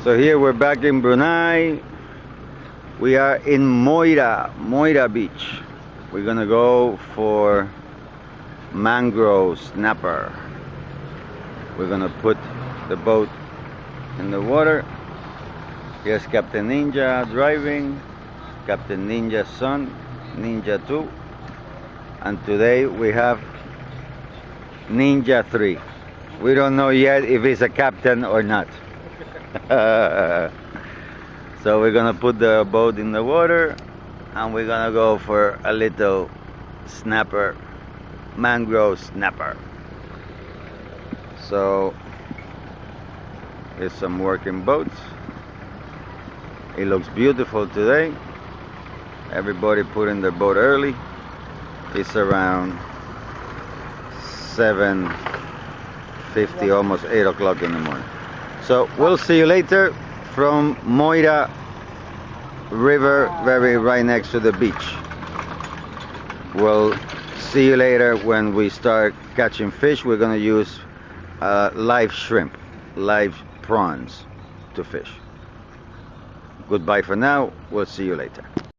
So here we're back in Brunei. We are in Muara Beach. We're gonna go for mangrove snapper. We're gonna put the boat in the water. Here's Captain Ninja driving, Captain Ninja's son, Ninja 2, and today we have Ninja 3. We don't know yet if he's a captain or not. So we're gonna put the boat in the water and we're gonna go for a little snapper, mangrove snapper. So here's some working boats. It looks beautiful today. Everybody put in their boat early. It's around 7:50, almost 8 o'clock in the morning. So we'll see you later from Muara River, very right next to the beach. We'll see you later when we start catching fish. We're gonna use live shrimp, live prawns to fish. Goodbye for now. We'll see you later.